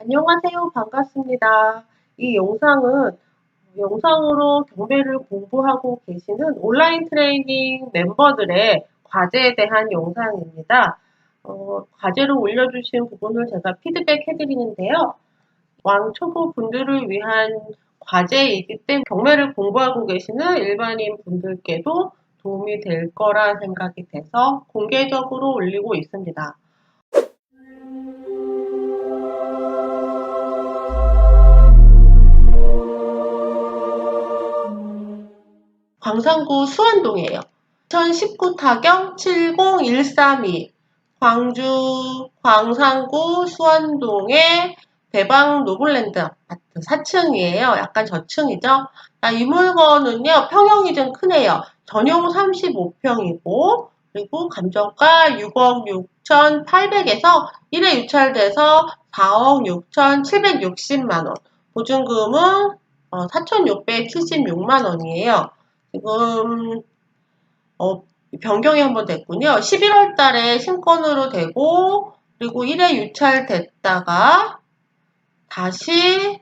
안녕하세요. 반갑습니다. 이 영상으로 경매를 공부하고 계시는 온라인 트레이닝 멤버들의 과제에 대한 영상입니다. 과제로 올려주신 부분을 제가 피드백 해드리는데요. 왕초보 분들을 위한 과제이기 때문에 경매를 공부하고 계시는 일반인 분들께도 도움이 될 거라 생각이 돼서 공개적으로 올리고 있습니다. 광산구 수원동이에요. 2019 타경 70132 광주 광산구 수원동의 대방 노블랜드 아파트 4층이에요. 약간 저층이죠. 이 물건은요, 평형이 좀 크네요. 전용 35평이고, 그리고 감정가 6억 6,800에서 1회 유찰돼서 4억 6,760만원. 보증금은 4,676만원이에요. 지금 변경이 한번 됐군요. 11월 달에 신건으로 되고 그리고 1회 유찰됐다가 다시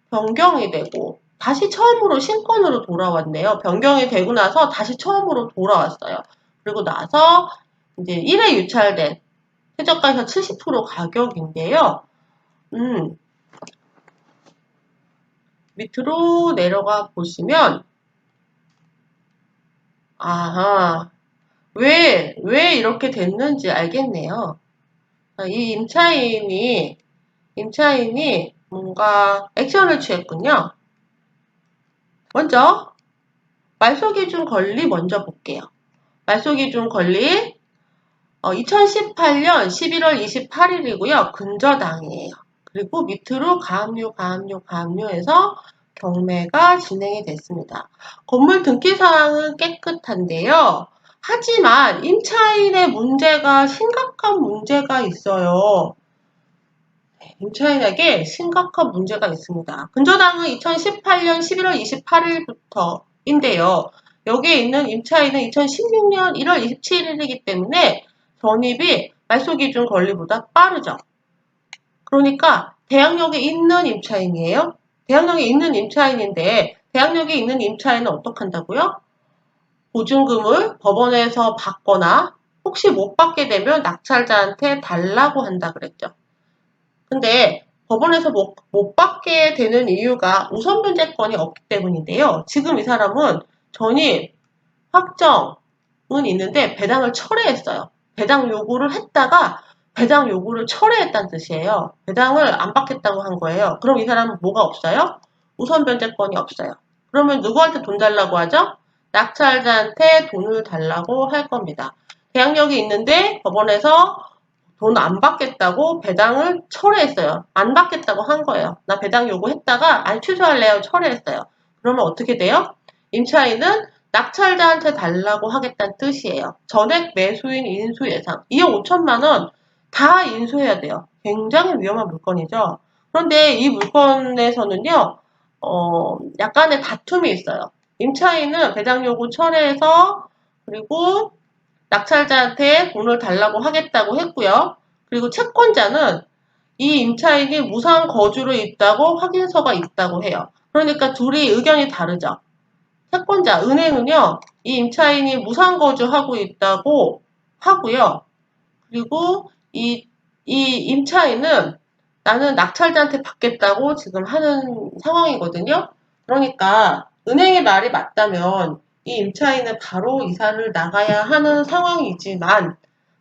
변경이 되고 다시 처음으로 신건으로 돌아왔네요. 변경이 되고 나서 다시 처음으로 돌아왔어요. 그리고 나서 이제 1회 유찰된 최저가에서 70% 가격인데요. 밑으로 내려가 보시면 아하, 왜 이렇게 됐는지 알겠네요. 이 임차인이 뭔가 액션을 취했군요. 먼저, 말소기준 권리 먼저 볼게요. 말소기준 권리, 2018년 11월 28일이고요. 근저당이에요. 그리고 밑으로 가압류해서 경매가 진행이 됐습니다. 건물 등기사항은 깨끗한데요. 하지만 임차인의 문제가 심각한 문제가 있어요. 임차인에게 심각한 문제가 있습니다. 근저당은 2018년 11월 28일부터인데요. 여기에 있는 임차인은 2016년 1월 27일이기 때문에 전입이 말소기준 권리보다 빠르죠. 그러니까 대항력에 있는 임차인이에요. 대항력에 있는 임차인인데 대항력에 있는 임차인은 어떻게 한다고요? 보증금을 법원에서 받거나 혹시 못 받게 되면 낙찰자한테 달라고 한다 그랬죠. 근데 법원에서 못 받게 되는 이유가 우선 변제권이 없기 때문인데요. 지금 이 사람은 전입 확정은 있는데 배당을 철회했어요. 배당 요구를 했다가 배당 요구를 철회했다는 뜻이에요. 배당을 안 받겠다고 한 거예요. 그럼 이 사람은 뭐가 없어요? 우선 변제권이 없어요. 그러면 누구한테 돈 달라고 하죠? 낙찰자한테 돈을 달라고 할 겁니다. 대항력이 있는데 법원에서 돈 안 받겠다고 배당을 철회했어요. 안 받겠다고 한 거예요. 나 배당 요구했다가 아니 취소할래요. 철회했어요. 그러면 어떻게 돼요? 임차인은 낙찰자한테 달라고 하겠다는 뜻이에요. 전액 매수인 인수 예상 2억 5천만 원 다 인수해야 돼요. 굉장히 위험한 물건이죠. 그런데 이 물건에서는요. 약간의 다툼이 있어요. 임차인은 배당 요구 철회해서 그리고 낙찰자한테 돈을 달라고 하겠다고 했고요. 그리고 채권자는 이 임차인이 무상 거주로 있다고 확인서가 있다고 해요. 그러니까 둘이 의견이 다르죠. 채권자, 은행은요, 이 임차인이 무상 거주하고 있다고 하고요. 그리고 이 임차인은 나는 낙찰자한테 받겠다고 지금 하는 상황이거든요. 그러니까 은행의 말이 맞다면 이 임차인은 바로 이사를 나가야 하는 상황이지만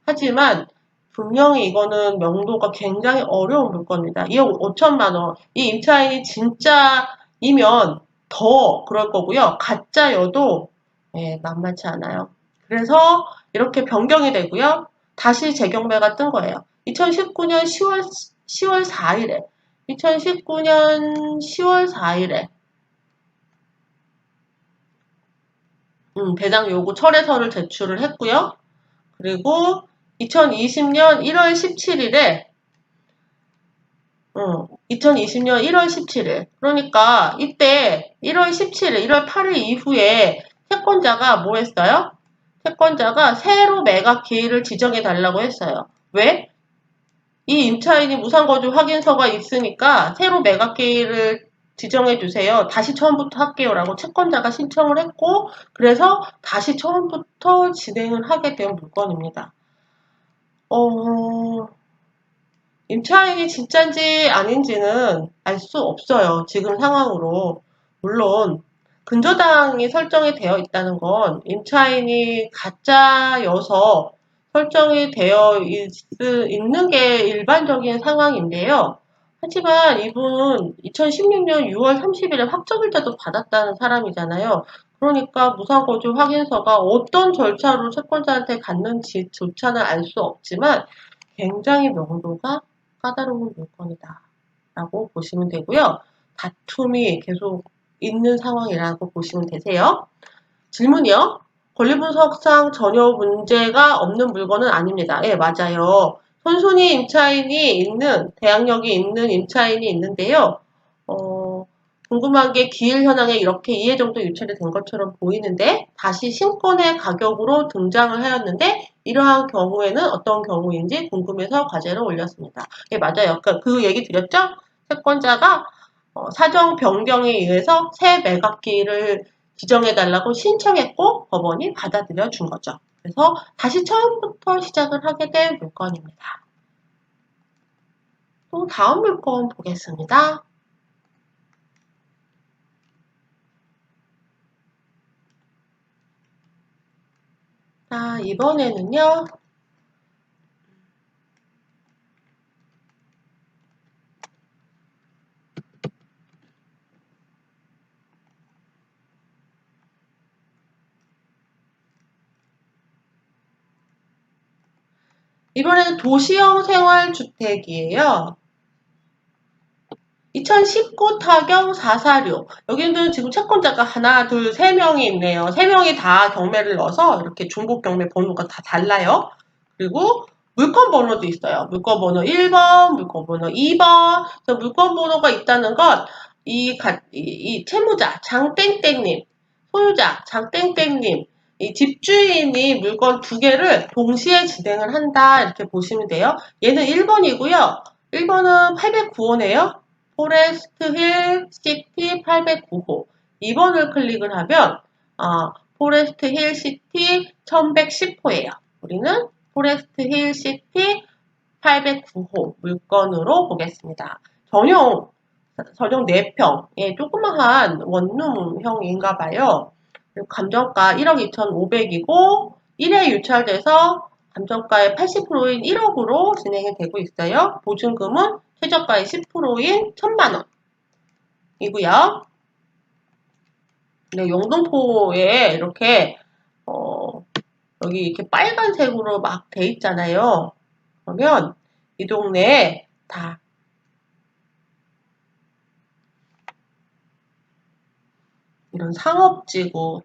하지만 분명히 이거는 명도가 굉장히 어려운 물건입니다. 2억 5천만 원. 이 임차인이 진짜이면 더 그럴 거고요. 가짜여도 만만치 않아요. 그래서 이렇게 변경이 되고요. 다시 재경매가 뜬 거예요. 2019년 10월 4일에 2019년 10월 4일에 배당 요구 철회서를 제출을 했고요. 그리고 2020년 1월 17일에 2020년 1월 17일 그러니까 이때 1월 17일 1월 8일 이후에 채권자가 뭐 했어요? 채권자가 새로 매각 기일을 지정해 달라고 했어요. 왜? 이 임차인이 무상거주 확인서가 있으니까 새로 매각기일을 지정해 주세요. 다시 처음부터 할게요라고 채권자가 신청을 했고 그래서 다시 처음부터 진행을 하게 된 물건입니다. 임차인이 진짜인지 아닌지는 알 수 없어요. 지금 상황으로. 물론 근저당이 설정이 되어 있다는 건 임차인이 가짜여서 설정이 되어 있는 게 일반적인 상황인데요. 하지만 이분 2016년 6월 30일에 확정일자도 받았다는 사람이잖아요. 그러니까 무상거주 확인서가 어떤 절차로 채권자한테 갔는지조차는 알 수 없지만 굉장히 명도가 까다로운 물건이다 라고 보시면 되고요. 다툼이 계속 있는 상황이라고 보시면 되세요. 질문이요. 권리분석상 전혀 문제가 없는 물건은 아닙니다. 예, 맞아요. 선순위 임차인이 있는, 대항력이 있는 임차인이 있는데요. 궁금한 게 기일 현황에 이렇게 2회 정도 유찰이 된 것처럼 보이는데 다시 신권의 가격으로 등장을 하였는데 이러한 경우에는 어떤 경우인지 궁금해서 과제를 올렸습니다. 예, 맞아요. 그 얘기 드렸죠? 채권자가 사정 변경에 의해서 새 매각기일을 지정해달라고 신청했고 법원이 받아들여 준 거죠. 그래서 다시 처음부터 시작을 하게 된 물건입니다. 또 다음 물건 보겠습니다. 자, 이번에는요. 이번에는 도시형 생활주택이에요. 2019 타경 446. 여기는 지금 채권자가 하나, 둘, 세 명이 있네요. 세 명이 다 경매를 넣어서 이렇게 중복 경매 번호가 다 달라요. 그리고 물건 번호도 있어요. 물건 번호 1번, 물건 번호 2번. 물건 번호가 있다는 건 이 채무자 장땡땡님, 소유자 장땡땡님, 이 집주인이 물건 두 개를 동시에 진행을 한다 이렇게 보시면 돼요. 얘는 1번이고요. 1번은 809호네요. 포레스트 힐 시티 809호 2번을 클릭을 하면 포레스트 힐 시티 1110호예요. 우리는 포레스트 힐 시티 809호 물건으로 보겠습니다. 전용 4평, 조그마한 원룸형인가 봐요. 감정가 1억 2,500이고 1회 유찰돼서 감정가의 80%인 1억으로 진행이 되고 있어요. 보증금은 최저가의 10%인 1,000만 원이고요. 네, 영등포에 이렇게 여기 이렇게 빨간색으로 막 돼 있잖아요. 그러면 이 동네에 다 이런 상업지구,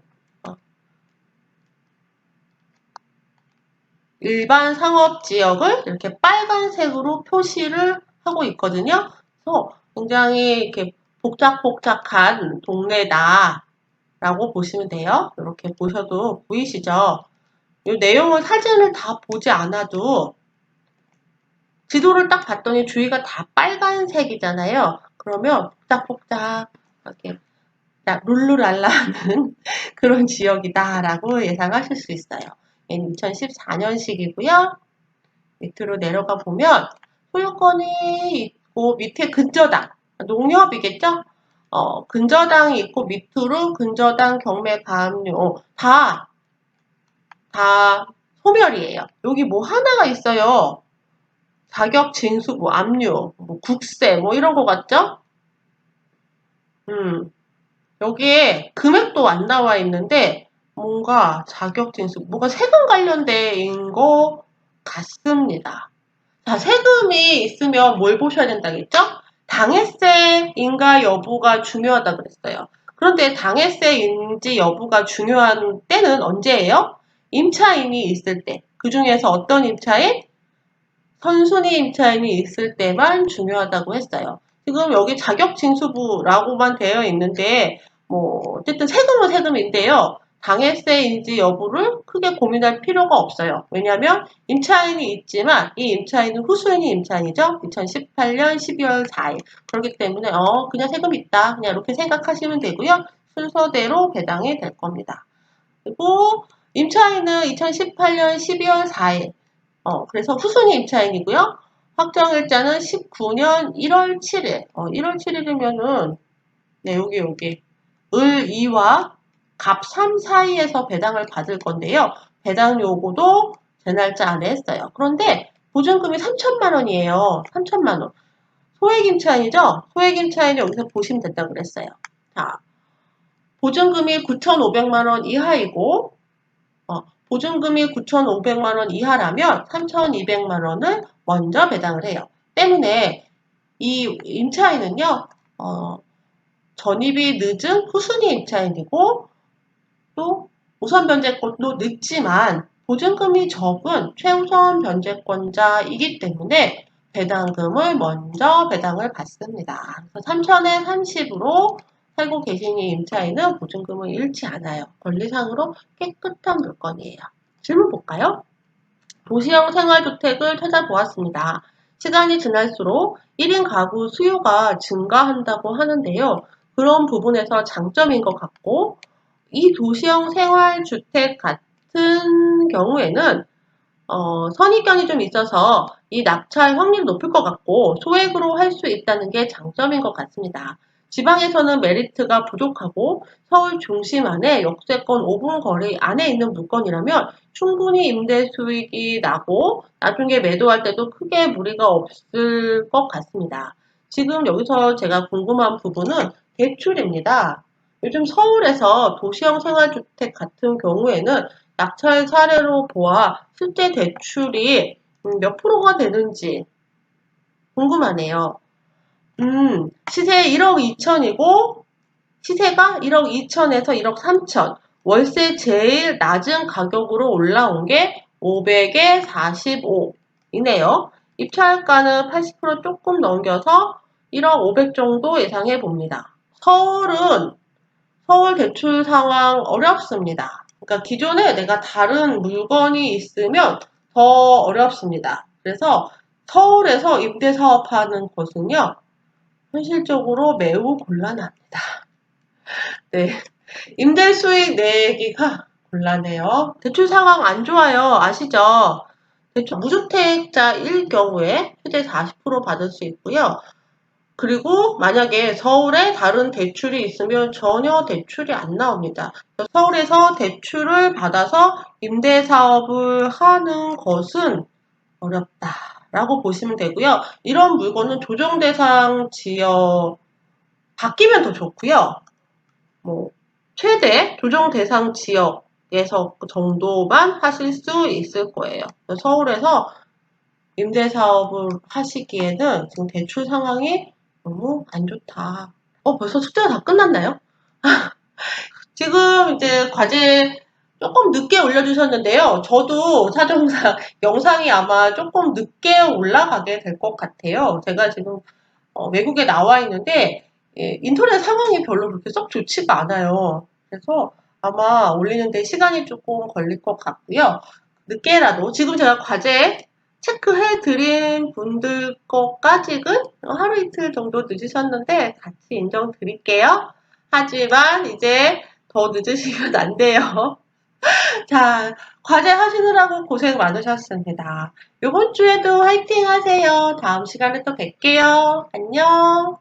일반 상업지역을 이렇게 빨간색으로 표시를 하고 있거든요. 그래서 굉장히 이렇게 복작복작한 동네다 라고 보시면 돼요. 이렇게 보셔도 보이시죠? 이 내용을 사진을 다 보지 않아도 지도를 딱 봤더니 주위가 다 빨간색이잖아요. 그러면 복작복작 이렇게 룰루랄라하는 그런 지역이다라고 예상하실 수 있어요. 얘는 2014년식이고요. 밑으로 내려가 보면 소유권이 있고 밑에 근저당, 농협이겠죠? 근저당이 있고 밑으로 근저당 경매 가압류 다 소멸이에요. 여기 뭐 하나가 있어요. 자격 징수, 뭐 압류, 뭐 국세, 뭐 이런 거 같죠? 여기에 금액도 안 나와 있는데 뭔가 자격 징수, 뭔가 세금 관련된 거 같습니다. 자, 세금이 있으면 뭘 보셔야 된다겠죠? 당해세인가 여부가 중요하다 그랬어요. 그런데 당해세인지 여부가 중요한 때는 언제예요? 임차인이 있을 때. 그 중에서 어떤 임차인? 선순위 임차인이 있을 때만 중요하다고 했어요. 지금 여기 자격징수부라고만 되어 있는데 뭐 어쨌든 세금은 세금인데요. 당해세인지 여부를 크게 고민할 필요가 없어요. 왜냐하면 임차인이 있지만 이 임차인은 후순위 임차인이죠. 2018년 12월 4일. 그렇기 때문에 그냥 세금 있다. 그냥 이렇게 생각하시면 되고요. 순서대로 배당이 될 겁니다. 그리고 임차인은 2018년 12월 4일. 그래서 후순위 임차인이고요. 확정일자는 19년 1월 7일. 1월 7일이면은 네, 여기 을 2와 갑 3 사이에서 배당을 받을 건데요. 배당 요구도 제 날짜 안에 했어요. 그런데 보증금이 3천만 원이에요. 3천만 원. 소액임차인이죠? 소액임차인이 여기서 보시면 된다고 그랬어요. 자, 보증금이 9,500만 원 이하이고 보증금이 9,500만 원 이하라면 3,200만 원을 먼저 배당을 해요. 때문에 이 임차인은요. 전입이 늦은 후순위 임차인이고 또 우선 변제권도 늦지만 보증금이 적은 최우선 변제권자이기 때문에 배당금을 먼저 배당을 받습니다. 그래서 3천에 30으로 살고 계신 이 임차인은 보증금을 잃지 않아요. 권리상으로 깨끗한 물건이에요. 질문 볼까요? 도시형 생활주택을 찾아보았습니다. 시간이 지날수록 1인 가구 수요가 증가한다고 하는데요. 그런 부분에서 장점인 것 같고 이 도시형 생활주택 같은 경우에는 선입견이 좀 있어서 이 낙찰 확률이 높을 것 같고 소액으로 할 수 있다는 게 장점인 것 같습니다. 지방에서는 메리트가 부족하고 서울 중심 안에 역세권 5분 거리 안에 있는 물건이라면 충분히 임대 수익이 나고 나중에 매도할 때도 크게 무리가 없을 것 같습니다. 지금 여기서 제가 궁금한 부분은 대출입니다. 요즘 서울에서 도시형 생활주택 같은 경우에는 낙찰 사례로 보아 실제 대출이 몇 프로가 되는지 궁금하네요. 시세 1억 2천이고 시세가 1억 2천에서 1억 3천. 월세 제일 낮은 가격으로 올라온 게 500에 45이네요. 입찰가는 80% 조금 넘겨서 1억 500 정도 예상해 봅니다. 서울 대출 상황 어렵습니다. 그러니까 기존에 내가 다른 물건이 있으면 더 어렵습니다. 그래서 서울에서 임대 사업하는 것은요, 현실적으로 매우 곤란합니다. 네. 임대 수익 내기가 곤란해요. 대출 상황 안 좋아요. 아시죠? 대출 무주택자일 경우에 최대 40% 받을 수 있고요. 그리고 만약에 서울에 다른 대출이 있으면 전혀 대출이 안 나옵니다. 서울에서 대출을 받아서 임대사업을 하는 것은 어렵다라고 보시면 되고요. 이런 물건은 조정대상 지역 바뀌면 더 좋고요. 최대 조정대상 지역에서 그 정도만 하실 수 있을 거예요. 서울에서 임대사업을 하시기에는 지금 대출 상황이 너무 안 좋다. 벌써 숙제가 다 끝났나요? 지금 이제 과제 조금 늦게 올려주셨는데요. 저도 사정상 영상이 아마 조금 늦게 올라가게 될 것 같아요. 제가 지금 외국에 나와 있는데 인터넷 상황이 별로 그렇게 썩 좋지가 않아요. 그래서 아마 올리는데 시간이 조금 걸릴 것 같고요. 늦게라도 지금 제가 과제 체크해 드린 분들 것까지는 하루 이틀 정도 늦으셨는데 같이 인정 드릴게요. 하지만 이제 더 늦으시면 안 돼요. 자, 과제 하시느라고 고생 많으셨습니다. 이번 주에도 화이팅 하세요. 다음 시간에 또 뵐게요. 안녕.